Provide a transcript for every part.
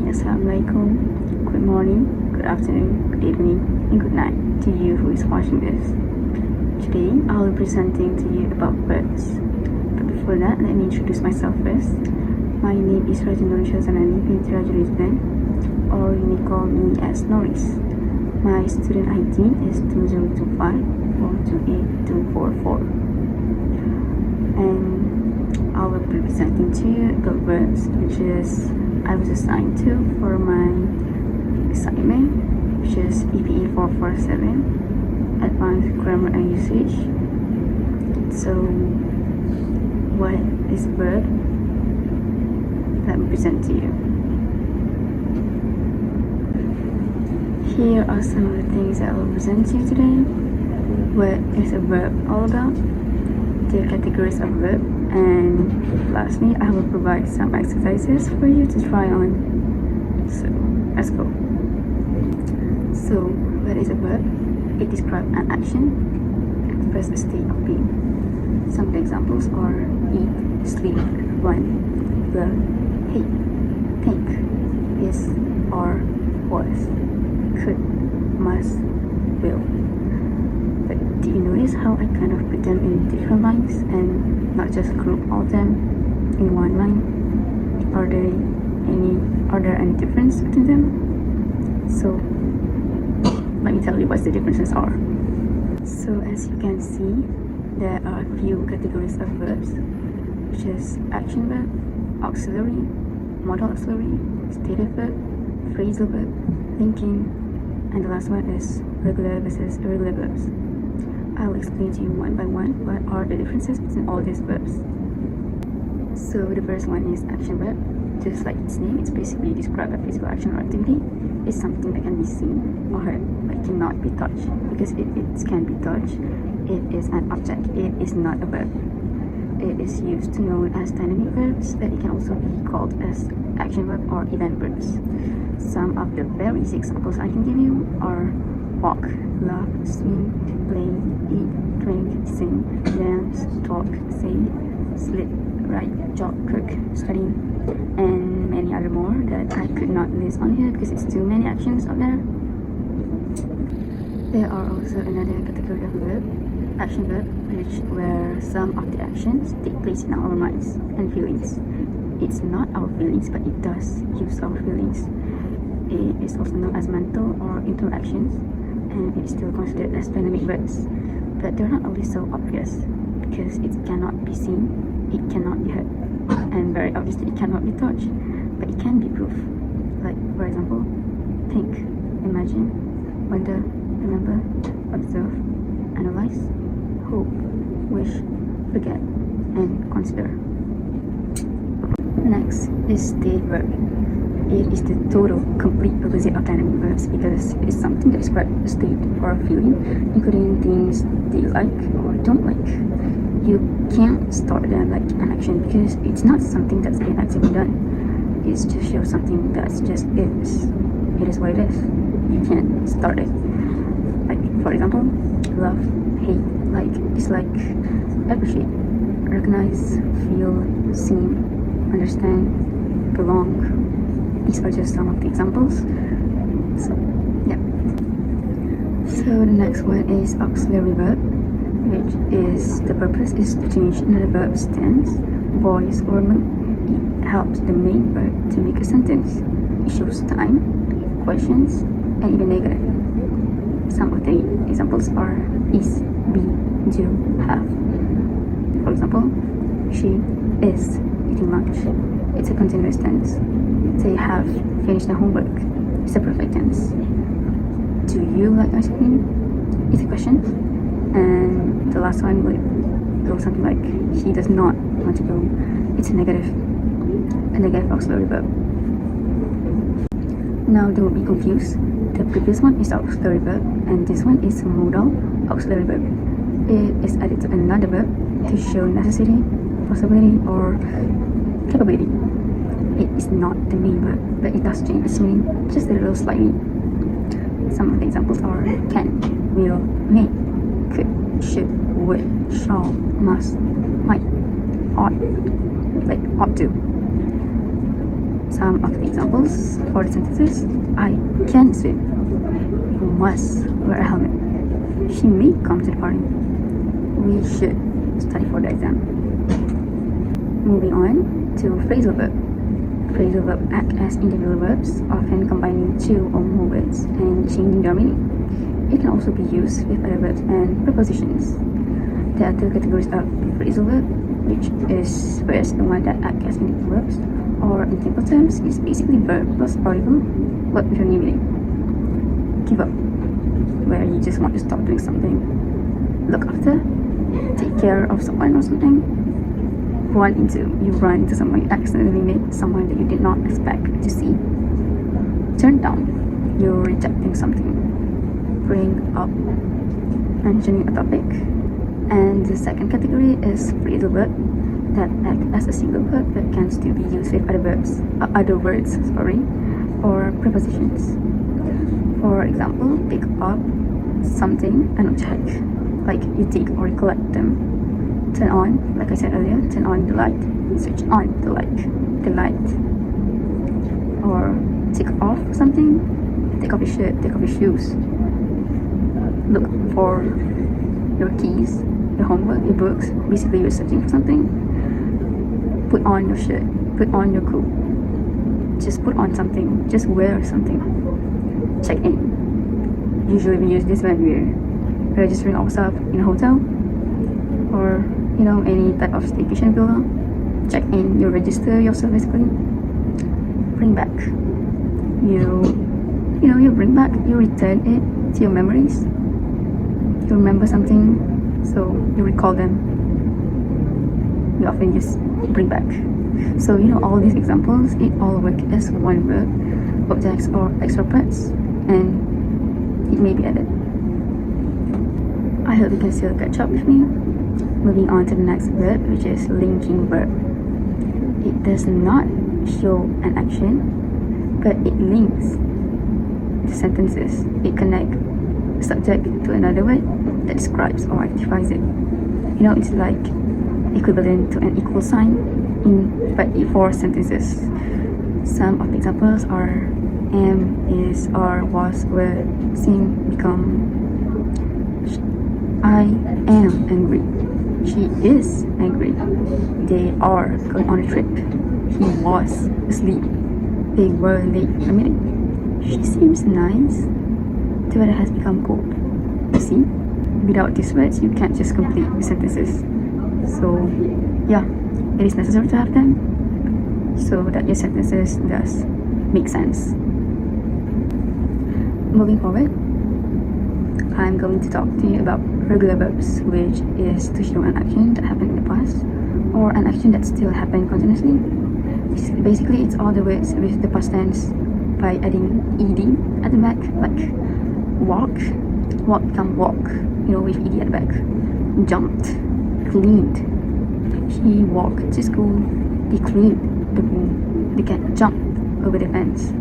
Assalamualaikum. Good morning, good afternoon, good evening, and good night to you who is watching this. Today, I'll be presenting to you about verbs. But before that, let me introduce myself first. My name is NORIZSYAZANANI, BINTI RIZLAN, or you may call me as Noris. My student ID is 2025428244. And I will be presenting to you about verbs, which is I was assigned to for my assignment, which is EPE447, Advanced Grammar and Usage. So, what is a verb? Let me present to you. Here are some of the things that I will present to you today. What is a verb all about? The categories of verb, and lastly, I will provide some exercises for you to try on. So, let's go. So, what is a verb? It describes an action, express a state of being. Some examples are eat, sleep, run, love, hate, think, is, are, was, could, must, will. But do you notice how I kind of put them in different lines and not just group all of them in one line? Are there any difference between them? So let me tell you what the differences are. So as you can see, there are a few categories of verbs, which is action verb, auxiliary, modal auxiliary, stative verb, phrasal verb, linking, and the last one is regular versus irregular verbs. I'll explain to you one by one what are the differences between all these verbs. So the first one is action verb. Just like its name, it's basically describe a physical action or activity. It's something that can be seen or heard but cannot be touched. Because it can be touched, it is an object. It is not a verb. It is used to known as dynamic verbs, but it can also be called as action verb or event verbs. Some of the very easy examples I can give you are walk, laugh, swim, play, eat, drink, sing, dance, talk, say, sleep, write, jog, cook, study, and many other more that I could not list on here because it's too many actions out there. There are also another category of verb, action verb, where some of the actions take place in our minds and feelings. It's not our feelings, but it does use our feelings. It is also known as mental or interactions, and it is still considered as dynamic verbs. But they're not always so obvious because it cannot be seen, it cannot be heard, and very obviously it cannot be touched, but it can be proof. Like, for example, think, imagine, wonder, remember, observe, analyze, hope, wish, forget, and consider. Next is state verb. It is the total, complete opposite of dynamic verbs because it is something that describes a state or a feeling, including things that you like or don't like. You can't start them like an action because it's not something that's been actively done. It's just shows something that's just is. It is what it is. You can't start it. Like, for example, love, hate, like, dislike, appreciate, recognize, feel, see, understand, belong. These are just some of the examples. So, yeah. So the next one is auxiliary verb, which is the purpose is to change another verb's tense, voice, or mood. It helps the main verb to make a sentence. It shows time, questions, and even negative. Some of the examples are is, be, do, have. For example, she is eating lunch. It's a continuous tense. They have finished the homework. It's a perfect tense. Do you like ice cream? It's a question. And the last one would go something like he does not want to go. It's a negative auxiliary verb. Now don't be confused. The previous one is auxiliary verb and this one is modal auxiliary verb. It is added to another verb to show necessity, possibility, or capability. It is not the main verb, but it does change its meaning just a little slightly. Some of the examples are can, will, may, could, should, would, shall, must, might, ought, like ought to. Some of the examples for the sentences: I can swim. You must wear a helmet. She may come to the party. We should study for the exam. Moving on to phrasal verb. Phrasal verb act as individual verbs, often combining two or more words and changing their meaning. It can also be used with other verbs and prepositions. There are two categories of phrasal verb, which is first the one that act as individual verbs, or in simple terms, is basically verb plus particle, but with a new meaning. Give up, where you just want to stop doing something. Look after, take care of someone or something. You run into someone you accidentally met, someone that you did not expect to see. Turn down, you're rejecting something. Bring up, mentioning a topic. And the second category is phrasal verb that act as a single verb but can still be used with other words, or prepositions. For example, pick up something, an object, like you take or collect them. Turn on, like I said earlier, turn on the light, switch on the light. Or take off something, take off your shirt, take off your shoes. Look for your keys, your homework, your books. Basically, you're searching for something. Put on your shirt, put on your coat. Just put on something, just wear something. Check in. Usually we use this when we're registering ourselves in a hotel, or any type of staycation villa. Check in, you register yourself basically. Bring back. You bring back, you return it to your memories. You remember something, so you recall them. You often just bring back. So all these examples, it all work as one verb, objects or extra parts, and it may be added. I hope you can still catch up with me. Moving on to the next verb, which is linking verb. It does not show an action, but it links the sentences. It connects the subject to another word that describes or identifies it. It's like equivalent to an equal sign but for sentences. Some of the examples are am, is, are, was, were, seem, become. I am angry. She is angry. They are going on a trip. He was asleep. They were late for a meeting. She seems nice. The weather has become cold. You see? Without these words, you can't just complete the sentences. So, yeah, it is necessary to have them so that your sentences does make sense. Moving forward, I'm going to talk to you about regular verbs, which is to show an action that happened in the past or an action that still happened continuously. Basically, it's all the words with the past tense by adding ed at the back, like walk become walk, with ed at the back. Jumped, cleaned. He walked to school. They cleaned the room. The cat jumped over the fence.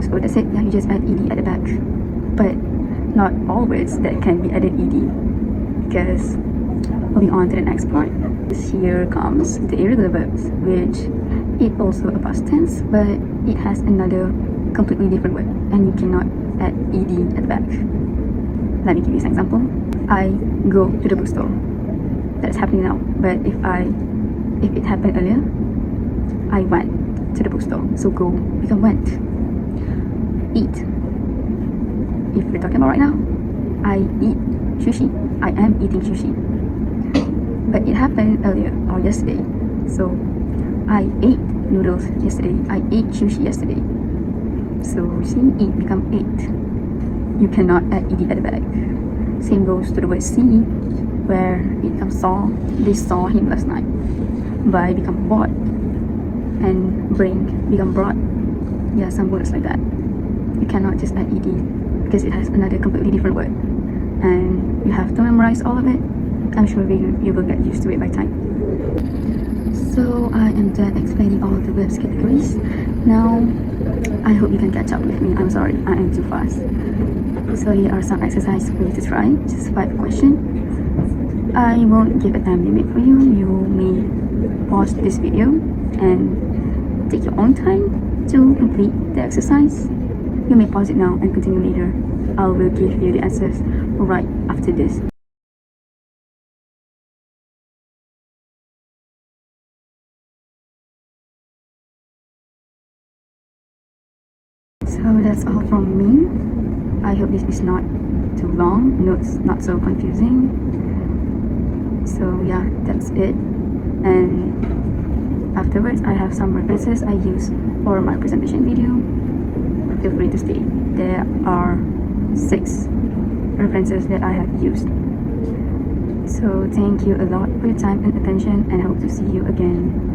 So that's it. Yeah, you just add ed at the back. But not all words that can be added ed, because moving on to the next part, here comes the irregular verbs, which it also a past tense, but it has another completely different word, and you cannot add ed at the back. Let me give you an example. I go to the bookstore. That's happening now, but if it happened earlier, I went to the bookstore. So go become went. Eat. If we're talking about right now, I eat sushi. I am eating sushi. But it happened earlier or yesterday. So I ate noodles yesterday. I ate sushi yesterday. So see, eat become ate. You cannot add ed at the back. Same goes to the word see, where it becomes saw. They saw him last night. Buy become bought. And bring become brought. Yeah, some words like that. You cannot just add ed, because it has another completely different word, and you have to memorize all of it. I'm sure you will get used to it by time. So I am done explaining all the verbs categories. Now I hope you can catch up with me. I'm sorry, I am too fast. So here are some exercises for you to try. Just 5 questions. I won't give a time limit for you. You may pause this video and take your own time to complete the exercise. You may pause it now and continue later. I will give you the answers right after this. So that's all from me. I hope this is not too long, notes not so confusing. So yeah, that's it. And afterwards, I have some references I use for my presentation video. Feel free to stay. There are 6 references that I have used. So thank you a lot for your time and attention, and I hope to see you again.